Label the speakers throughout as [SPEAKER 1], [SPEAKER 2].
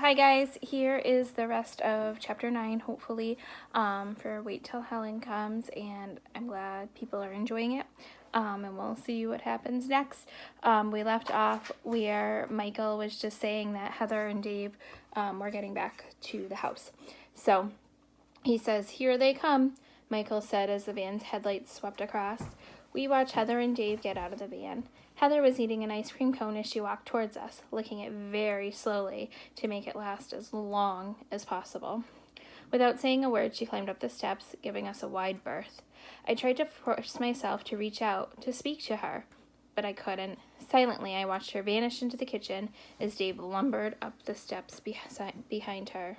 [SPEAKER 1] Hi guys, here is the rest of chapter 9, hopefully, for Wait Till Helen Comes, and I'm glad people are enjoying it, and we'll see what happens next. We left off where Michael was just saying that Heather and Dave were getting back to the house. So he says, "Here they come," Michael said as the van's headlights swept across. We watched Heather and Dave get out of the van. Heather was eating an ice cream cone as she walked towards us, licking it very slowly to make it last as long as possible. Without saying a word, she climbed up the steps, giving us a wide berth. I tried to force myself to reach out, to speak to her, but I couldn't. Silently, I watched her vanish into the kitchen as Dave lumbered up the steps behind her.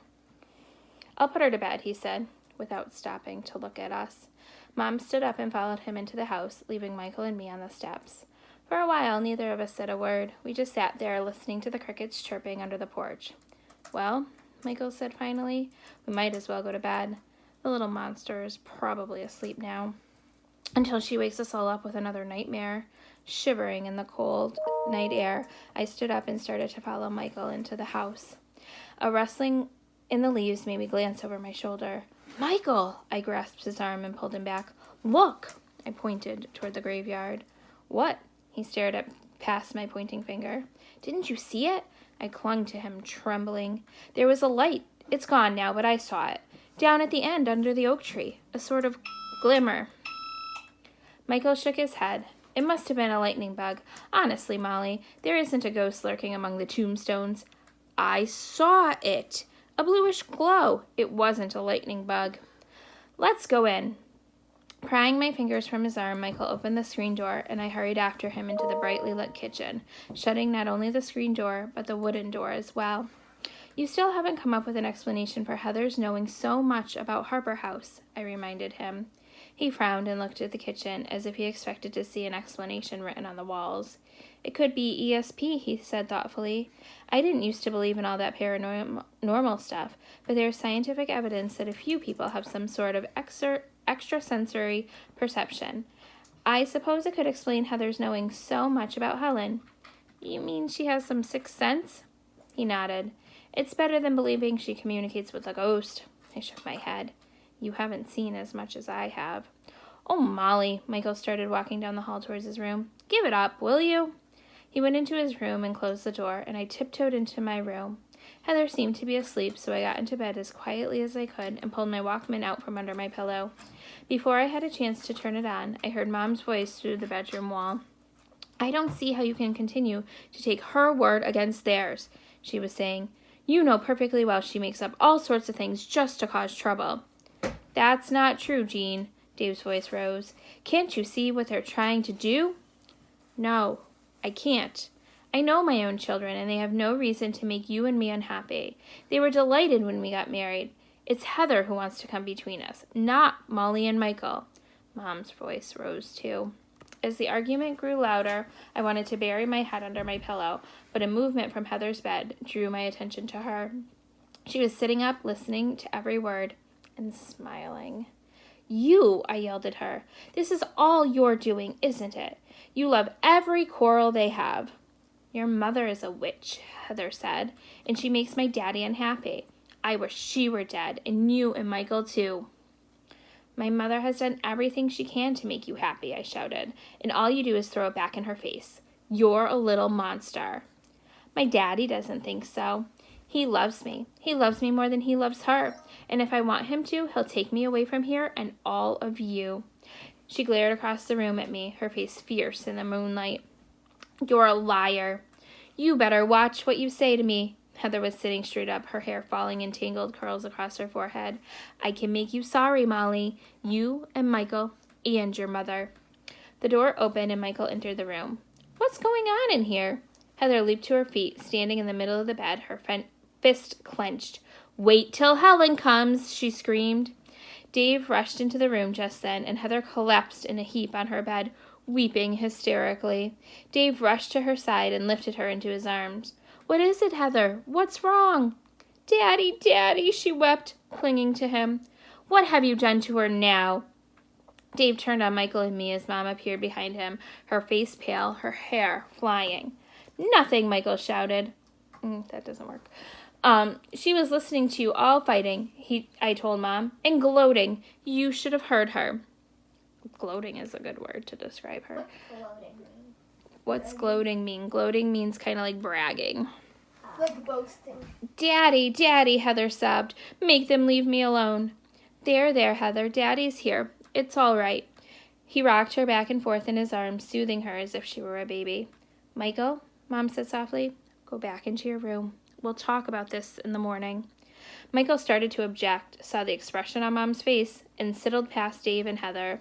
[SPEAKER 1] "I'll put her to bed," he said, without stopping to look at us. Mom stood up and followed him into the house, leaving Michael and me on the steps. For a while, neither of us said a word. We just sat there, listening to the crickets chirping under the porch. "Well," Michael said finally, "we might as well go to bed. The little monster is probably asleep now, until she wakes us all up with another nightmare." Shivering in the cold night air, I stood up and started to follow Michael into the house. A rustling in the leaves made me glance over my shoulder. "Michael!" I grasped his arm and pulled him back. "Look!" I pointed toward the graveyard. "What?" He stared at past my pointing finger. "Didn't you see it?" I clung to him, trembling. "There was a light. It's gone now, but I saw it. Down at the end, under the oak tree. A sort of glimmer." Michael shook his head. "It must have been a lightning bug. Honestly, Molly, there isn't a ghost lurking among the tombstones." "I saw it. A bluish glow. It wasn't a lightning bug." "Let's go in." Prying my fingers from his arm, Michael opened the screen door, and I hurried after him into the brightly lit kitchen, shutting not only the screen door, but the wooden door as well. "You still haven't come up with an explanation for Heather's knowing so much about Harper House," I reminded him. He frowned and looked at the kitchen, as if he expected to see an explanation written on the walls. "It could be ESP, he said thoughtfully. "I didn't used to believe in all that paranormal stuff, but there's scientific evidence that a few people have some sort of extrasensory perception. I suppose it could explain Heather's knowing so much about Helen." "You mean she has some sixth sense?" He nodded. "It's better than believing she communicates with a ghost." I shook my head. "You haven't seen as much as I have." "Oh, Molly," Michael started walking down the hall towards his room. "Give it up, will you?" He went into his room and closed the door, and I tiptoed into my room. Heather seemed to be asleep, so I got into bed as quietly as I could and pulled my Walkman out from under my pillow. Before I had a chance to turn it on, I heard Mom's voice through the bedroom wall. "I don't see how you can continue to take her word against theirs," she was saying. "You know perfectly well she makes up all sorts of things just to cause trouble." "That's not true, Jean." Dave's voice rose. "Can't you see what they're trying to do?" "No, I can't. I know my own children, and they have no reason to make you and me unhappy. They were delighted when we got married. It's Heather who wants to come between us, not Molly and Michael." Mom's voice rose too. As the argument grew louder, I wanted to bury my head under my pillow, but a movement from Heather's bed drew my attention to her. She was sitting up, listening to every word, and smiling. "You," I yelled at her. "This is all you're doing, isn't it? You love every quarrel they have." "Your mother is a witch," Heather said, "and she makes my daddy unhappy. I wish she were dead, and you and Michael too." "My mother has done everything she can to make you happy," I shouted, "and all you do is throw it back in her face. You're a little monster." "My daddy doesn't think so. He loves me. He loves me more than he loves her, and if I want him to, he'll take me away from here and all of you." She glared across the room at me, her face fierce in the moonlight. "You're a liar. You better watch what you say to me." Heather was sitting straight up, her hair falling in tangled curls across her forehead. "I can make you sorry, Molly. You and Michael and your mother." The door opened and Michael entered the room. "What's going on in here?" Heather leaped to her feet, standing in the middle of the bed, her fist clenched. "Wait till Helen comes," she screamed. Dave rushed into the room just then, and Heather collapsed in a heap on her bed, weeping hysterically. Dave rushed to her side and lifted her into his arms. "What is it, Heather? What's wrong?" "Daddy, Daddy," she wept, clinging to him. "What have you done to her now?" Dave turned on Michael and me as Mom appeared behind him, her face pale, her hair flying. "Nothing," Michael shouted. That doesn't work. She was listening to you all fighting, I told Mom, and gloating. You should have heard her. Gloating is a good word to describe her. What's gloating mean? Gloating means kind of like bragging.
[SPEAKER 2] Like boasting.
[SPEAKER 1] Daddy, Heather sobbed. Make them leave me alone. There, Heather. Daddy's here. It's all right. He rocked her back and forth in his arms, soothing her as if she were a baby. Michael, Mom said softly, go back into your room. We'll talk about this in the morning. Michael started to object, saw the expression on Mom's face, and sidled past Dave and Heather.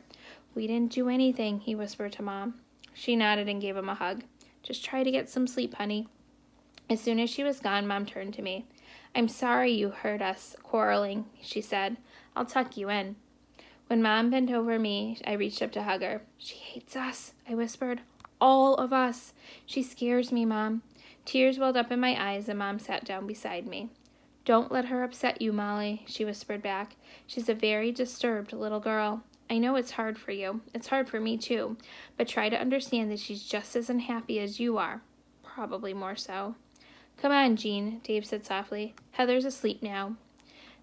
[SPEAKER 1] We didn't do anything, he whispered to Mom. She nodded and gave him a hug. Just try to get some sleep, honey. As soon as she was gone, Mom turned to me. I'm sorry you heard us quarreling, she said. I'll tuck you in. When Mom bent over me, I reached up to hug her. She hates us, I whispered. All of us. She scares me, Mom. Tears welled up in my eyes, and Mom sat down beside me. Don't let her upset you, Molly, she whispered back. She's a very disturbed little girl. I know it's hard for you. It's hard for me, too. But try to understand that she's just as unhappy as you are. Probably more so. Come on, Jean, Dave said softly. Heather's asleep now.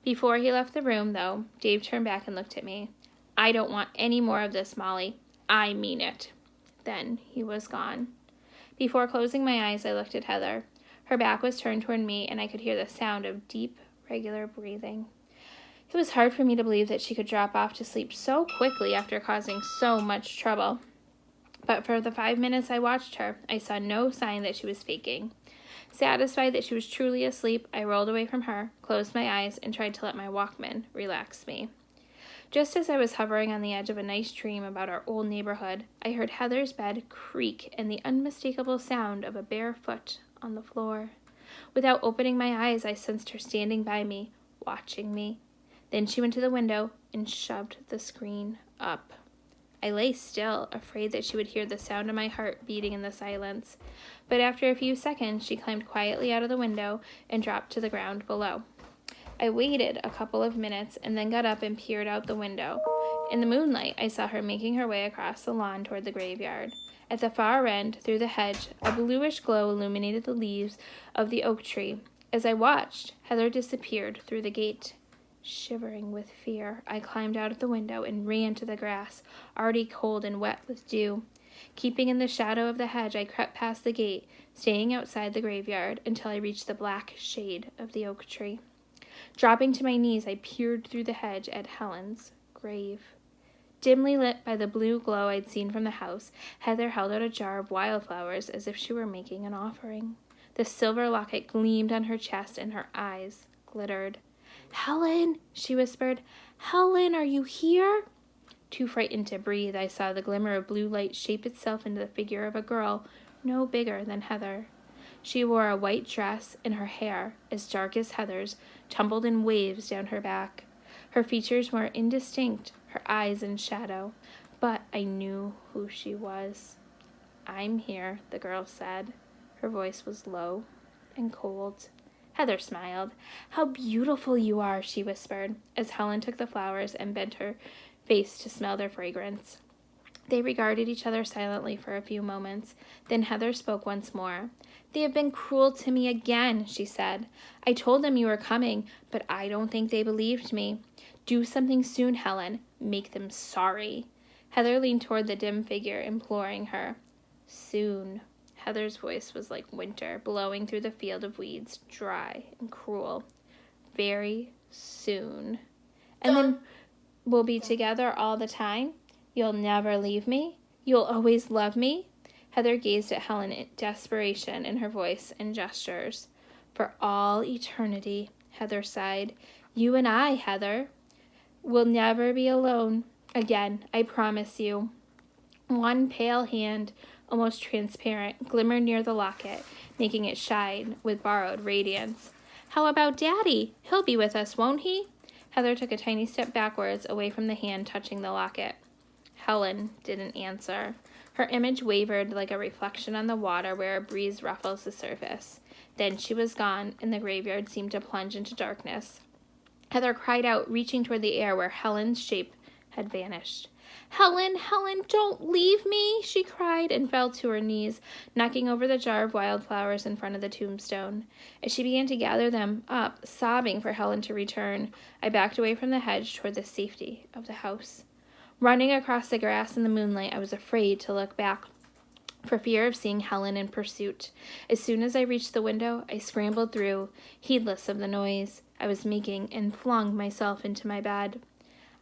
[SPEAKER 1] Before he left the room, though, Dave turned back and looked at me. I don't want any more of this, Molly. I mean it. Then he was gone. Before closing my eyes, I looked at Heather. Her back was turned toward me, and I could hear the sound of deep, regular breathing. It was hard for me to believe that she could drop off to sleep so quickly after causing so much trouble. But for the 5 minutes I watched her, I saw no sign that she was faking. Satisfied that she was truly asleep, I rolled away from her, closed my eyes, and tried to let my Walkman relax me. Just as I was hovering on the edge of a nice dream about our old neighborhood, I heard Heather's bed creak and the unmistakable sound of a bare foot on the floor. Without opening my eyes, I sensed her standing by me, watching me. Then she went to the window and shoved the screen up. I lay still, afraid that she would hear the sound of my heart beating in the silence. But after a few seconds, she climbed quietly out of the window and dropped to the ground below. I waited a couple of minutes and then got up and peered out the window. In the moonlight, I saw her making her way across the lawn toward the graveyard. At the far end, through the hedge, a bluish glow illuminated the leaves of the oak tree. As I watched, Heather disappeared through the gate. Shivering with fear, I climbed out of the window and ran to the grass, already cold and wet with dew. Keeping in the shadow of the hedge, I crept past the gate, staying outside the graveyard until I reached the black shade of the oak tree. Dropping to my knees, I peered through the hedge at Helen's grave. Dimly lit by the blue glow I'd seen from the house, Heather held out a jar of wildflowers as if she were making an offering. The silver locket gleamed on her chest and her eyes glittered. Helen, she whispered. Helen, are you here? Too frightened to breathe, I saw the glimmer of blue light shape itself into the figure of a girl no bigger than Heather. She wore a white dress, and her hair, as dark as Heather's, tumbled in waves down her back. Her features were indistinct, her eyes in shadow, but I knew who she was. I'm here, the girl said. Her voice was low and cold. Heather smiled. How beautiful you are, she whispered, as Helen took the flowers and bent her face to smell their fragrance. They regarded each other silently for a few moments. Then Heather spoke once more. They have been cruel to me again, she said. I told them you were coming, but I don't think they believed me. Do something soon, Helen. Make them sorry. Heather leaned toward the dim figure, imploring her. Soon. Heather's voice was like winter, blowing through the field of weeds, dry and cruel. Very soon. And then we'll be together all the time? You'll never leave me? You'll always love me? Heather gazed at Helen in desperation in her voice and gestures. For all eternity, Heather sighed. You and I, Heather. We'll never be alone again, I promise you. One pale hand, almost transparent, glimmered near the locket, making it shine with borrowed radiance. How about Daddy? He'll be with us, won't he? Heather took a tiny step backwards, away from the hand touching the locket. Helen didn't answer. Her image wavered like a reflection on the water where a breeze ruffles the surface. Then she was gone, and the graveyard seemed to plunge into darkness. Heather cried out, reaching toward the air where Helen's shape had vanished. "Helen, Helen, don't leave me," she cried and fell to her knees, knocking over the jar of wildflowers in front of the tombstone. As she began to gather them up, sobbing for Helen to return, I backed away from the hedge toward the safety of the house. Running across the grass in the moonlight, I was afraid to look back, for fear of seeing Helen in pursuit. As soon as I reached the window, I scrambled through, heedless of the noise I was making, and flung myself into my bed.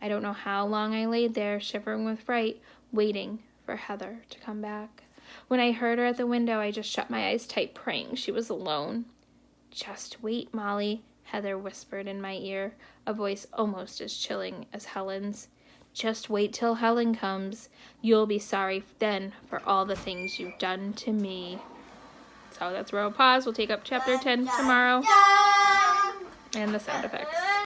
[SPEAKER 1] I don't know how long I laid there, shivering with fright, waiting for Heather to come back. When I heard her at the window, I just shut my eyes tight, praying she was alone. "Just wait, Molly," Heather whispered in my ear, a voice almost as chilling as Helen's. "Just wait till Helen comes. You'll be sorry then for all the things you've done to me." So that's where we'll pause. We'll take up chapter 10 tomorrow. And the sound effects.